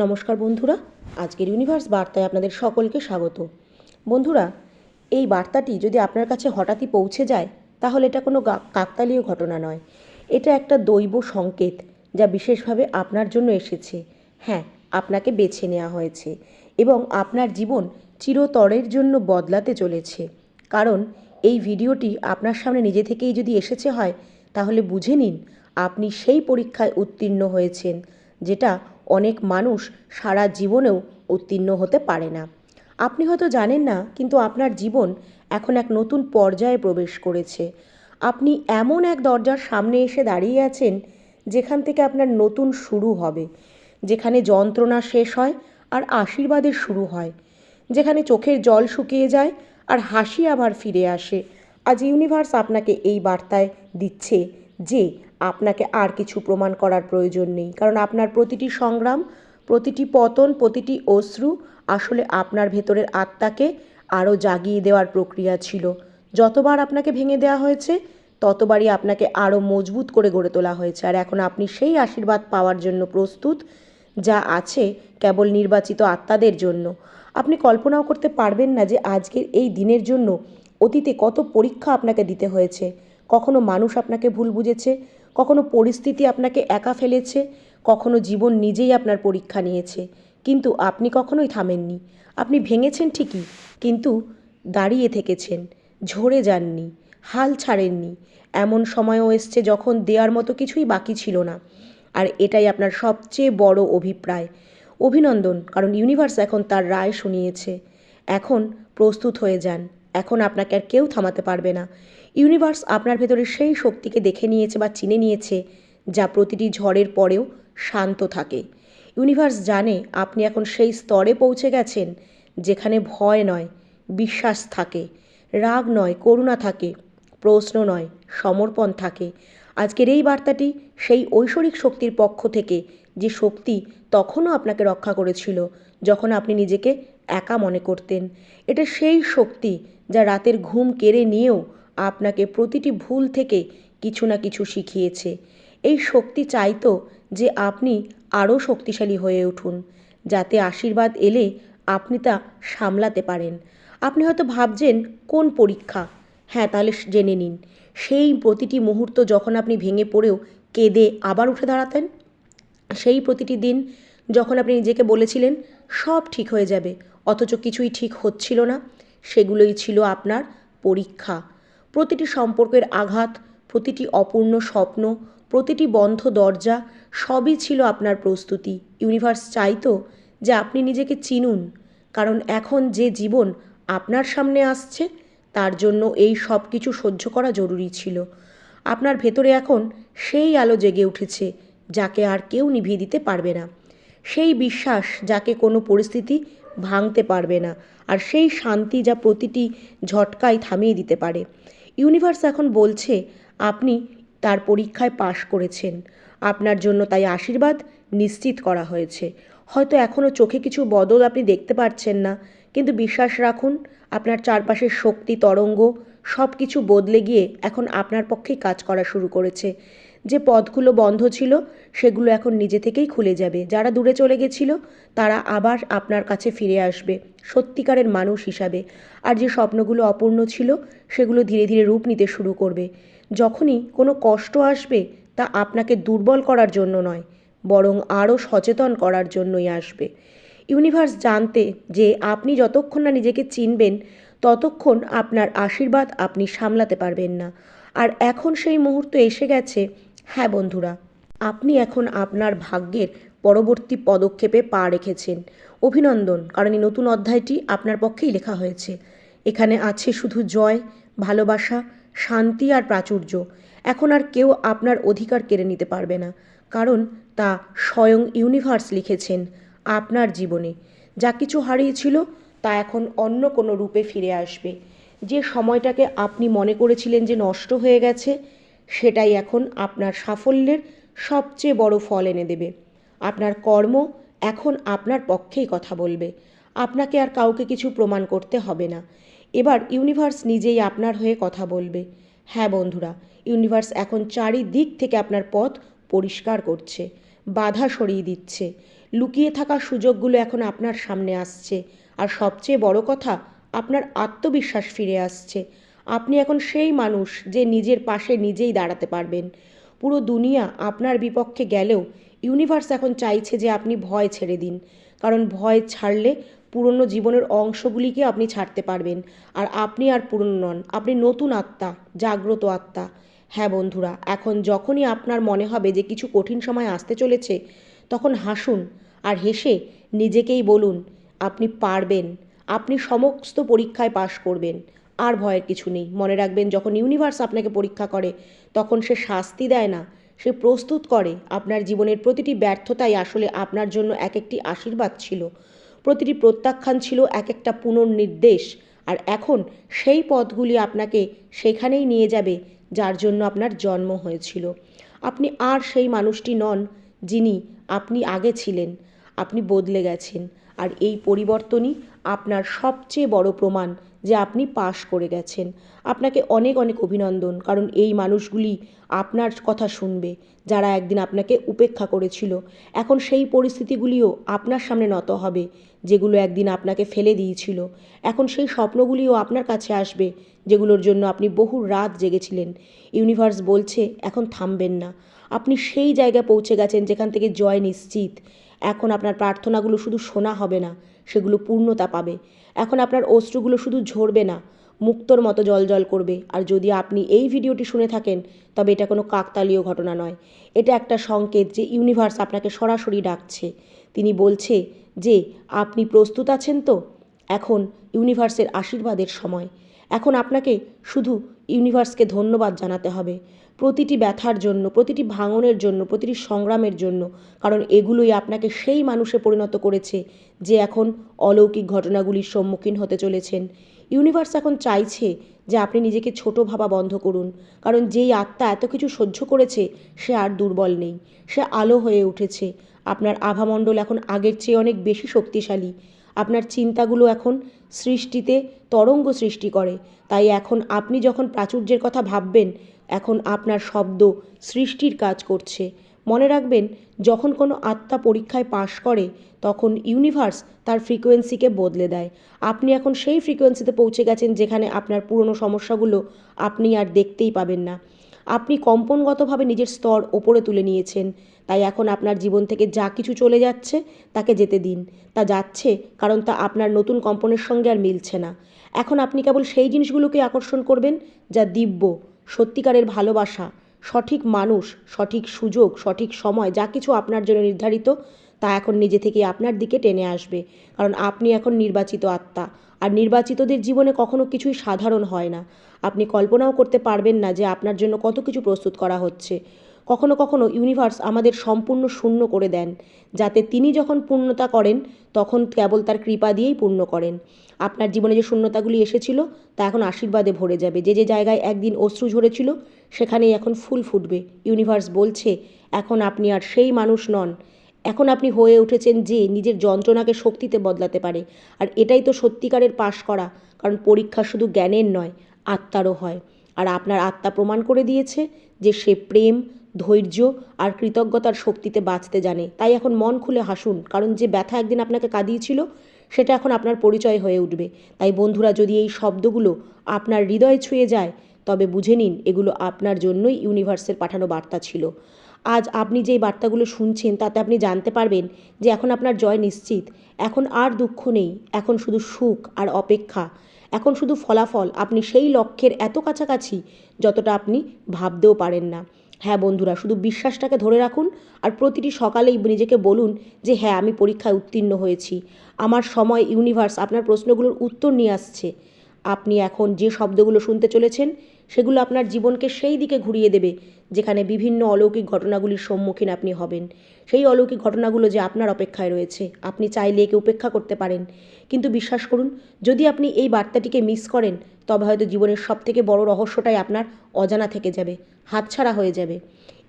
নমস্কার বন্ধুরা, আজকের ইউনিভার্স বার্তায় আপনাদের সকলকে স্বাগত। বন্ধুরা, এই বার্তাটি যদি আপনার কাছে হঠাৎই পৌঁছে যায় তাহলে এটা কোনো কাকতালীয় ঘটনা নয়। এটা একটা দৈব সংকেত যা বিশেষভাবে আপনার জন্য এসেছে। হ্যাঁ, আপনাকে বেছে নেওয়া হয়েছে এবং আপনার জীবন চিরতরের জন্য বদলাতে চলেছে। কারণ এই ভিডিওটি আপনার সামনে নিজে থেকেই যদি এসেছে হয় তাহলে বুঝে নিন আপনি সেই পরীক্ষায় উত্তীর্ণ হয়েছেন যেটা অনেক মানুষ সারা জীবনেও উত্তীর্ণ হতে পারে না। আপনি হয়তো জানেন না, কিন্তু আপনার জীবন এখন এক নতুন পর্যায়ে প্রবেশ করেছে। আপনি এমন এক দরজার সামনে এসে দাঁড়িয়ে আছেন যেখান থেকে আপনার নতুন শুরু হবে, যেখানে যন্ত্রণা শেষ হয় আর আশীর্বাদের শুরু হয়, যেখানে চোখের জল শুকিয়ে যায় আর হাসি আবার ফিরে আসে। আজ ইউনিভার্স আপনাকে এই বার্তায় দিচ্ছে যে আপনাকে আর কিছু প্রমাণ করার প্রয়োজন নেই, কারণ আপনার প্রতিটি সংগ্রাম, প্রতিটি পতন, প্রতিটি অশ্রু আসলে আপনার ভেতরের আত্মাকে আরও জাগিয়ে দেওয়ার প্রক্রিয়া ছিল। যতবার আপনাকে ভেঙে দেওয়া হয়েছে ততবারই আপনাকে আরও মজবুত করে গড়ে তোলা হয়েছে, আর এখন আপনি সেই আশীর্বাদ পাওয়ার জন্য প্রস্তুত যা আছে কেবল নির্বাচিত আত্মাদের জন্য। আপনি কল্পনাও করতে পারবেন না যে আজকের এই দিনের জন্য অতীতে কত পরীক্ষা আপনাকে দিতে হয়েছে। কখনো মানুষ আপনাকে ভুল বুঝেছে, কখনো পরিস্থিতি আপনাকে একা ফেলেছে, কখনো জীবন নিজেই আপনার পরীক্ষা নিয়েছে, কিন্তু আপনি কখনোই থামেননি। আপনি ভেঙেছেন ঠিকই, কিন্তু দাঁড়িয়ে থেকেছেন, ঝরে যাননি, হাল ছাড়েননি। এমন সময়ও এসছে যখন দেওয়ার মতো কিছুই বাকি ছিল না, আর এটাই আপনার সবচেয়ে বড় অভিপ্রায়। অভিনন্দন, কারণ ইউনিভার্স এখন তার রায় শুনিয়েছে। এখন প্রস্তুত হয়ে যান, এখন আপনাকে আর কেউ থামাতে পারবে না। ইউনিভার্স আপনার ভেতরে সেই শক্তিকে দেখে নিয়েছে বা চিনে নিয়েছে যা প্রতিটি ঝড়ের পরেও শান্ত থাকে। ইউনিভার্স জানে আপনি এখন সেই স্তরে পৌঁছে গেছেন যেখানে ভয় নয়, বিশ্বাস থাকে, রাগ নয়, করুণা থাকে, প্রশ্ন নয়, সমর্পণ থাকে। আজকের এই বার্তাটি সেই ঐশ্বরিক শক্তির পক্ষ থেকে, যে শক্তি তখনও আপনাকে রক্ষা করেছিল যখন আপনি নিজেকে একা মনে করতেন। এটা সেই শক্তি যা রাতের ঘুম কেড়ে নিয়েও আপনাকে প্রতিটি ভুল থেকে কিছু না কিছু শিখিয়েছে। এই শক্তি চাইতো যে আপনি আরও শক্তিশালী হয়ে উঠুন, যাতে আশীর্বাদ এলে আপনি তা সামলাতে পারেন। আপনি হয়তো ভাবছেন কোন পরীক্ষা? হ্যাঁ, তাহলে জেনে নিন, সেই প্রতিটি মুহূর্ত যখন আপনি ভেঙে পড়েও কেঁদে আবার উঠে দাঁড়াতেন, সেই প্রতিটি দিন যখন আপনি নিজেকে বলেছিলেন সব ঠিক হয়ে যাবে, অথচ কিছুই ঠিক হচ্ছিল না, সেগুলোই ছিল আপনার পরীক্ষা। প্রতিটি সম্পর্কের আঘাত, প্রতিটি অপূর্ণ স্বপ্ন, প্রতিটি বন্ধ দরজা সবই ছিল আপনার প্রস্তুতি। ইউনিভার্স চাইতো যে আপনি নিজেকে চিনুন, কারণ এখন যে জীবন আপনার সামনে আসছে তার জন্য এই সব কিছু সহ্য করা জরুরি ছিল। আপনার ভেতরে এখন সেই আলো জেগে উঠেছে যাকে আর কেউ নিভিয়ে দিতে পারবে না, সেই বিশ্বাস যাকে কোনো পরিস্থিতি ভাঙতে পারবে না, আর সেই শান্তি যা প্রতিটি ঝটকায় থামিয়ে দিতে পারে। ইউনিভার্স এখন বলছে আপনি তার পরীক্ষায় পাশ করেছেন, আপনার জন্য তাই আশীর্বাদ নিশ্চিত করা হয়েছে। হয়তো এখনও চোখে কিছু বদল আপনি দেখতে পাচ্ছেন না, কিন্তু বিশ্বাস রাখুন, আপনার চারপাশের শক্তি তরঙ্গ সব কিছু বদলে গিয়ে এখন আপনার পক্ষেই কাজ করা শুরু করেছে। যে পথগুলো বন্ধ ছিল সেগুলো এখন নিজে থেকেই খুলে যাবে। যারা দূরে চলে গেছিল তারা আবার আপনার কাছে ফিরে আসবে সত্যিকারের মানুষ হিসাবে, আর যে স্বপ্নগুলো অপূর্ণ ছিল সেগুলো ধীরে ধীরে রূপ নিতে শুরু করবে। যখনই কোনো কষ্ট আসবে তা আপনাকে দুর্বল করার জন্য নয়, বরং আরও সচেতন করার জন্যই আসবে। ইউনিভার্স জানতে যে আপনি যতক্ষণ না নিজেকে চিনবেন ততক্ষণ আপনার আশীর্বাদ আপনি সামলাতে পারবেন না, আর এখন সেই মুহূর্ত এসে গেছে। হ্যাঁ বন্ধুরা, আপনি এখন আপনার ভাগ্যের পরবর্তী পদক্ষেপে পা রেখেছেন। অভিনন্দন, কারণ এই নতুন অধ্যায়টি আপনার পক্ষেই লেখা হয়েছে। এখানে আছে শুধু জয়, ভালোবাসা, শান্তি আর প্রাচুর্য। এখন আর কেউ আপনার অধিকার কেড়ে নিতে পারবে না, কারণ তা স্বয়ং ইউনিভার্স লিখেছেন আপনার জীবনে। যা কিছু হারিয়েছিল তা এখন অন্য কোনো রূপে ফিরে আসবে। যে সময়টাকে আপনি মনে করেছিলেন যে নষ্ট হয়ে গেছে, সেটাই এখন আপনার সাফল্যের সবচেয়ে বড় ফল এনে দেবে। আপনার কর্ম এখন আপনার পক্ষেই কথা বলবে, আপনাকে আর কাউকে কিছু প্রমাণ করতে হবে না। এবার ইউনিভার্স নিজেই আপনার হয়ে কথা বলবে। হ্যাঁ বন্ধুরা, ইউনিভার্স এখন চারিদিক থেকে আপনার পথ পরিষ্কার করছে, বাধা সরিয়ে দিচ্ছে, লুকিয়ে থাকা সুযোগগুলো এখন আপনার সামনে আসছে। আর সবচেয়ে বড় কথা, আপনার আত্মবিশ্বাস ফিরে আসছে। আপনি এখন সেই মানুষ যে নিজের পাশে নিজেই দাঁড়াতে পারবেন। পুরো দুনিয়া আপনার বিপক্ষে গেলেও ইউনিভার্স এখন চাইছে যে আপনি ভয় ছেড়ে দিন। কারণ ভয় ছাড়লে পুরনো জীবনের অংশগুলিকে আপনি ছাড়তে পারবেন। আর আপনি আর পুরনো নন, আপনি নতুন আত্মা, জাগ্রত আত্মা। হ্যাঁ বন্ধুরা, এখন যখনই আপনার মনে হবে যে কিছু কঠিন সময় আসতে চলেছে, তখন হাসুন আর হেসে নিজেকেই বলুন আপনি পারবেন, আপনি সমস্ত পরীক্ষায় পাশ করবেন। আর ভয়ের কিছু নেই। মনে রাখবেন, যখন ইউনিভার্স আপনাকে পরীক্ষা করে তখন সে শাস্তি দেয় না, সে প্রস্তুত করে। আপনার জীবনের প্রতিটি ব্যর্থতাই আসলে আপনার জন্য এক একটি আশীর্বাদ ছিল। প্রতিটি প্রত্যাখ্যান ছিল এক একটা পুনর্নির্দেশ। আর এখন সেই পথগুলি আপনাকে সেখানেই নিয়ে যাবে যার জন্য আপনার জন্ম হয়েছিল। আপনি আর সেই মানুষটি নন যিনি আপনি আগে ছিলেন। আপনি বদলে গেছেন। আর এই পরিবর্তনই আপনার সবচেয়ে বড় প্রমাণ যে আপনি পাশ করে গেছেন। আপনাকে অনেক অনেক অভিনন্দন, কারণ এই মানুষগুলি আপনার কথা শুনবে যারা একদিন আপনাকে উপেক্ষা করেছিল। এখন সেই পরিস্থিতিগুলিও আপনার সামনে নত হবে যেগুলো একদিন আপনাকে ফেলে দিয়েছিল। এখন সেই স্বপ্নগুলিও আপনার কাছে আসবে যেগুলোর জন্য আপনি বহু রাত জেগেছিলেন। ইউনিভার্স বলছে এখন থামবেন না। আপনি সেই জায়গায় পৌঁছে গেছেন যেখান থেকে জয় নিশ্চিত। এখন আপনার প্রার্থনাগুলো শুধু শোনা হবে না, সেগুলো পূর্ণতা পাবে। এখন আপনার অশ্রুগুলো শুধু ঝরবে না, মুক্তোর মতো জল করবে। আর যদি আপনি এই ভিডিওটি শুনে থাকেন, তবে এটা কোনো কাকতালীয় ঘটনা নয়। এটা একটা সংকেত যে ইউনিভার্স আপনাকে সরাসরি ডাকছে। তিনি বলছে যে আপনি প্রস্তুত আছেন তো? এখন ইউনিভার্সের আশীর্বাদের সময়। এখন আপনাকে শুধু ইউনিভার্সকে ধন্যবাদ জানাতে হবে প্রতিটি ব্যথার জন্য, প্রতিটি ভাঙনের জন্য, প্রতিটি সংগ্রামের জন্য। কারণ এগুলোই আপনাকে সেই মানুষে পরিণত করেছে যে এখন অলৌকিক ঘটনাগুলির সম্মুখীন হতে চলেছেন। ইউনিভার্স এখন চাইছে যে আপনি নিজেকে ছোট ভাবা বন্ধ করুন। কারণ যেই আত্মা এত কিছু সহ্য করেছে সে আর দুর্বল নেই, সে আলো হয়ে উঠেছে। আপনার আভামণ্ডল এখন আগের চেয়ে অনেক বেশি শক্তিশালী। আপনার চিন্তাগুলো এখন সৃষ্টিতে তরঙ্গ সৃষ্টি করে। তাই এখন আপনি যখন প্রাচুর্যের কথা ভাববেন, এখন আপনার শব্দ সৃষ্টির কাজ করছে। মনে রাখবেন, যখন কোনো আত্মা পরীক্ষায় পাশ করে তখন ইউনিভার্স তার ফ্রিকোয়েন্সিকে বদলে দেয়। আপনি এখন সেই ফ্রিকোয়েন্সিতে পৌঁছে গেছেন যেখানে আপনার পুরনো সমস্যাগুলো আপনি আর দেখতেই পাবেন না। আপনি কম্পনগতভাবে নিজের স্তর ওপরে তুলে নিয়েছেন। তাই এখন আপনার জীবন থেকে যা কিছু চলে যাচ্ছে তাকে যেতে দিন। তা যাচ্ছে কারণ তা আপনার নতুন কম্পনের সঙ্গে আর মিলছে না। এখন আপনি কেবল সেই জিনিসগুলোকে আকর্ষণ করবেন যা দিব্য, সত্যিকারের ভালোবাসা, সঠিক মানুষ, সঠিক সুযোগ, সঠিক সময়, যা কিছু আপনার জন্য নির্ধারিত তা এখন নিজে থেকেই আপনার দিকে টেনে আসবে। কারণ আপনি এখন নির্বাচিত আত্মা। আর নির্বাচিতদের জীবনে কখনো কিছুই সাধারণ হয় না। আপনি কল্পনাও করতে পারবেন না যে আপনার জন্য কত কিছু প্রস্তুত করা হচ্ছে। কখনো কখনো ইউনিভার্স আমাদের সম্পূর্ণ শূন্য করে দেন, যাতে তিনি যখন পূর্ণতা করেন তখন কেবল তার কৃপা দিয়েই পূর্ণ করেন। আপনার জীবনে যে শূন্যতাগুলি এসেছিল তা এখন আশীর্বাদে ভরে যাবে। যে যে জায়গায় একদিন অশ্রু ঝরেছিল সেখানেই এখন ফুল ফুটবে। ইউনিভার্স বলছে এখন আপনি আর সেই মানুষ নন, এখন আপনি হয়ে উঠেছেন যে নিজের যন্ত্রণাকে শক্তিতে বদলাতে পারে। আর এটাই তো সত্যিকারের পাশ করা। কারণ পরীক্ষা শুধু জ্ঞানের নয়, আত্মারও হয়। আর আপনার আত্মা প্রমাণ করে দিয়েছে যে সে প্রেম, ধৈর্য আর কৃতজ্ঞতার শক্তিতে বাঁচতে জানে। তাই এখন মন খুলে হাসুন, কারণ যে ব্যথা একদিন আপনাকে কাঁদিয়েছিল সেটা এখন আপনার পরিচয় হয়ে উঠবে। তাই বন্ধুরা, যদি এই শব্দগুলো আপনার হৃদয় ছুঁয়ে যায় তবে বুঝে নিন এগুলো আপনার জন্যই ইউনিভার্সের পাঠানো বার্তা ছিল। আজ আপনি যেই বার্তাগুলো শুনছেন তাতে আপনি জানতে পারবেন যে এখন আপনার জয় নিশ্চিত। এখন আর দুঃখ নেই, এখন শুধু সুখ আর অপেক্ষা। এখন শুধু ফলাফল। আপনি সেই লক্ষ্যের এত কাছাকাছি যতটা আপনি ভাবতেও পারেন না। হ্যাঁ বন্ধুরা, শুধু বিশ্বাসটাকে ধরে রাখুন আর প্রতিটি সকালেই নিজেকে বলুন যে হ্যাঁ, আমি পরীক্ষায় উত্তীর্ণ হয়েছি। আমার সময় ইউনিভার্স আপনার প্রশ্নগুলোর উত্তর নিয়ে আসছে। আপনি এখন যে শব্দগুলো শুনতে চলেছেন সেগুলো আপনার জীবনকে সেই দিকে ঘুরিয়ে দেবে যেখানে বিভিন্ন অলৌকিক ঘটনাগুলির সম্মুখীন আপনি হবেন। সেই অলৌকিক ঘটনাগুলো যে আপনার অপেক্ষায় রয়েছে। আপনি চাইলে একে উপেক্ষা করতে পারেন, কিন্তু বিশ্বাস করুন, যদি আপনি এই বার্তাটিকে মিস করেন তবে হয়তো জীবনের সবথেকে বড় রহস্যটাই আপনার অজানা থেকে যাবে, হাতছাড়া হয়ে যাবে।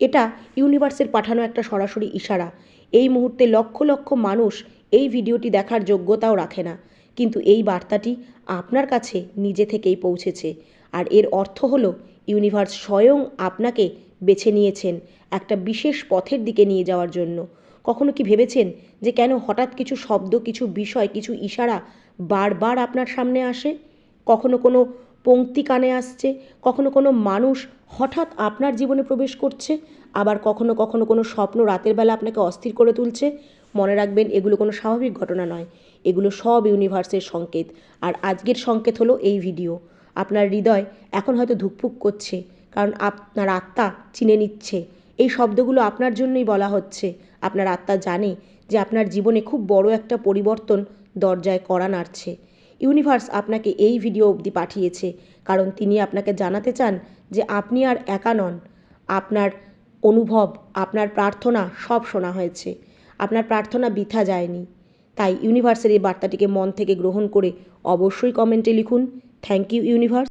এটা ইউনিভার্সের পাঠানো একটা সরাসরি ইশারা। এই মুহূর্তে লক্ষ লক্ষ মানুষ এই ভিডিওটি দেখার যোগ্যতাও রাখে না, কিন্তু এই বার্তাটি আপনার কাছে নিজে থেকেই পৌঁছেছে। আর এর অর্থ হলো ইউনিভার্স স্বয়ং আপনাকে বেছে নিয়েছেন একটা বিশেষ পথের দিকে নিয়ে যাওয়ার জন্য। কখনো কি ভেবেছেন যে কেন হঠাৎ কিছু শব্দ, কিছু বিষয়, কিছু ইশারা বারবার আপনার সামনে আসে? কখনো কোনো পংক্তি কানে আসছে, কখনো কোনো মানুষ হঠাৎ আপনার জীবনে প্রবেশ করছে, আবার কখনো কখনো কোনো স্বপ্ন রাতের বেলা আপনাকে অস্থির করে তুলছে। মনে রাখবেন, এগুলো কোনো স্বাভাবিক ঘটনা নয়, এগুলো সব ইউনিভার্সের সংকেত। আর আজকের সংকেত হলো এই ভিডিও। আপনার হৃদয় এখন হয়তো ধুকপুক করছে, কারণ আপনার আত্মা চিনে নিচ্ছে এই শব্দগুলো আপনার জন্যই বলা হচ্ছে। আপনার আত্মা জানে যে আপনার জীবনে খুব বড় একটা পরিবর্তন দরজায় কড়া নাড়ছে। ইউনিভার্স আপনাকে এই ভিডিও অবধি পাঠিয়েছে কারণ তিনি আপনাকে জানাতে চান যে আপনি আর একা নন। আপনার অনুভব, আপনার প্রার্থনা সব শোনা হয়েছে। আপনার প্রার্থনা বৃথা যায়নি। তাই ইউনিভার্সের এই বার্তাটিকে মন থেকে গ্রহণ করে অবশ্যই কমেন্টে লিখুন, থ্যাংক ইউ ইউনিভার্স।